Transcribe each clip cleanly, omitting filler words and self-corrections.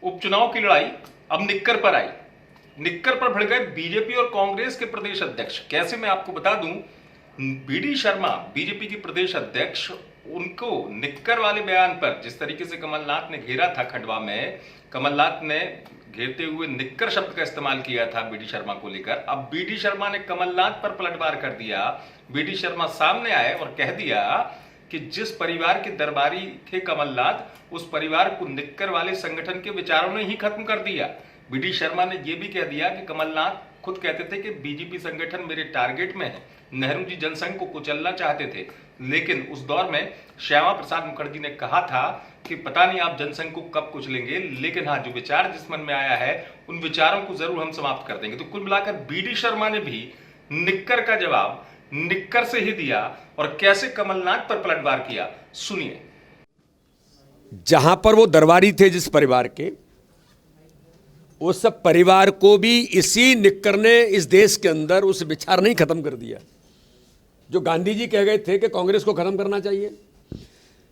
उपचुनाव की लड़ाई अब निक्कर पर आई। निक्कर पर भिड़ गए बीजेपी और कांग्रेस के प्रदेश अध्यक्ष। कैसे, मैं आपको बता दूं, बीडी शर्मा बीजेपी के प्रदेश अध्यक्ष, उनको निक्कर वाले बयान पर जिस तरीके से कमलनाथ ने घेरा था खंडवा में, कमलनाथ ने घेरते हुए निक्कर शब्द का इस्तेमाल किया था बीडी शर्मा को लेकर। अब बीडी शर्मा ने कमलनाथ पर पलटवार कर दिया। बीडी शर्मा सामने आए और कह दिया कि जिस परिवार के दरबारी थे कमलनाथ, उस परिवार को निक्कर वाले संगठन के विचारों ने ही खत्म कर दिया। बीडी शर्मा ने यह भी कह दिया कि कमलनाथ खुद कहते थे कि बीजेपी संगठन मेरे टारगेट में है। नेहरू जी जनसंघ को कुचलना चाहते थे, लेकिन उस दौर में श्यामा प्रसाद मुखर्जी ने कहा था कि पता नहीं आप जनसंघ को कब कुचलेंगे, लेकिन हाँ, जो विचार जिस मन में आया है उन विचारों को जरूर हम समाप्त कर देंगे। तो कुल मिलाकर बीडी शर्मा ने भी निक्कर का जवाब निक्कर से ही दिया और कैसे कमलनाथ पर पलटवार किया, सुनिए। जहां पर वो दरबारी थे जिस परिवार के, उस सब परिवार को भी इसी निक्कर ने इस देश के अंदर उस विचार नहीं खत्म कर दिया जो गांधी जी कह गए थे कि कांग्रेस को खत्म करना चाहिए,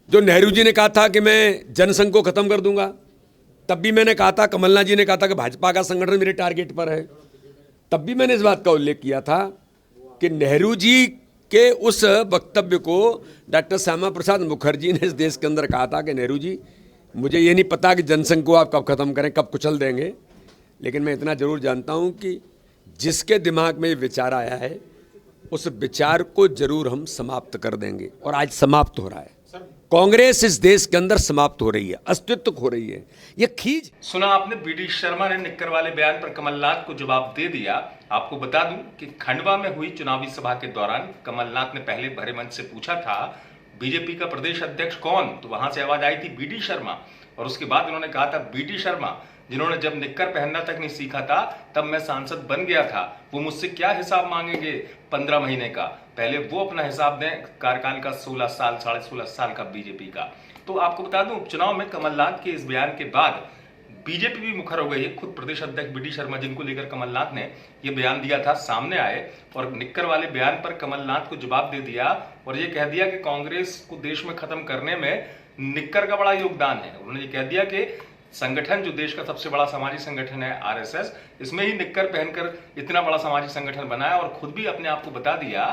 जो नेहरू जी ने कहा था कि मैं जनसंघ को खत्म कर दूंगा, तब भी मैंने कहा था, कमलनाथ जी ने कहा था कि भाजपा का संगठन मेरे टारगेट पर है। तब भी मैंने इस बात का उल्लेख किया था कि नेहरू जी के उस वक्तव्य को डॉक्टर श्यामा प्रसाद मुखर्जी ने इस देश के अंदर कहा था कि नेहरू जी, मुझे ये नहीं पता कि जनसंघ को आप कब खत्म करें, कब कुचल देंगे, लेकिन मैं इतना जरूर जानता हूं कि जिसके दिमाग में ये विचार आया है उस विचार को जरूर हम समाप्त कर देंगे। और आज समाप्त हो रहा है। कांग्रेस इस देश के अंदर समाप्त हो रही है, अस्तित्व खो रही है। ये खींच सुना आपने, बीडी शर्मा ने निक्कर वाले बयान पर कमलनाथ को जवाब दे दिया। आपको बता दूं कि खंडवा में हुई चुनावी सभा के दौरान कमलनाथ ने पहले भरे मंच से पूछा था बीजेपी का प्रदेश अध्यक्ष कौन, तो वहां से आवाज आई थी बीडी शर्मा। और उसके बाद उन्होंने कहा था बीडी शर्मा, जिन्होंने जब निक्कर पहनना तक नहीं सीखा था तब मैं सांसद बन गया था, वो मुझसे क्या हिसाब मांगेंगे 15 महीने का, पहले वो अपना हिसाब दें कार्यकाल का 16 साल 16.5 साल का बीजेपी का। तो आपको बता दूं, उपचुनाव में कमलनाथ के इस बयान के बाद बीजेपी भी मुखर हो गई है। खुद प्रदेश अध्यक्ष बीडी शर्मा, जिनको लेकर कमलनाथ ने यह बयान दिया था, सामने आए और निक्कर वाले बयान पर कमलनाथ को जवाब दे दिया और यह कह दिया कि कांग्रेस को देश में खत्म करने में निक्कर का बड़ा योगदान है। उन्होंने ये कह दिया कि संगठन जो देश का सबसे बड़ा सामाजिक संगठन है आरएसएस, इसमें ही निक्कर पहनकर इतना बड़ा सामाजिक संगठन बनाया और खुद भी अपने आप को बता दिया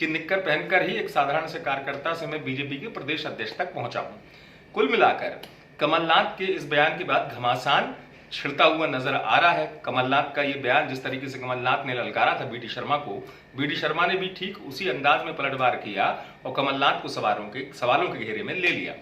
कि निक्कर पहनकर ही एक साधारण से कार्यकर्ता से मैं बीजेपी के प्रदेश अध्यक्ष तक पहुंचा हूं। कुल मिलाकर कमलनाथ के इस बयान के बाद घमासान छिड़ता हुआ नजर आ रहा है। कमलनाथ का ये बयान, जिस तरीके से कमलनाथ ने ललकारा था बीडी शर्मा को, बीडी शर्मा ने भी ठीक उसी अंदाज में पलटवार किया और कमलनाथ को सवालों के घेरे में ले लिया।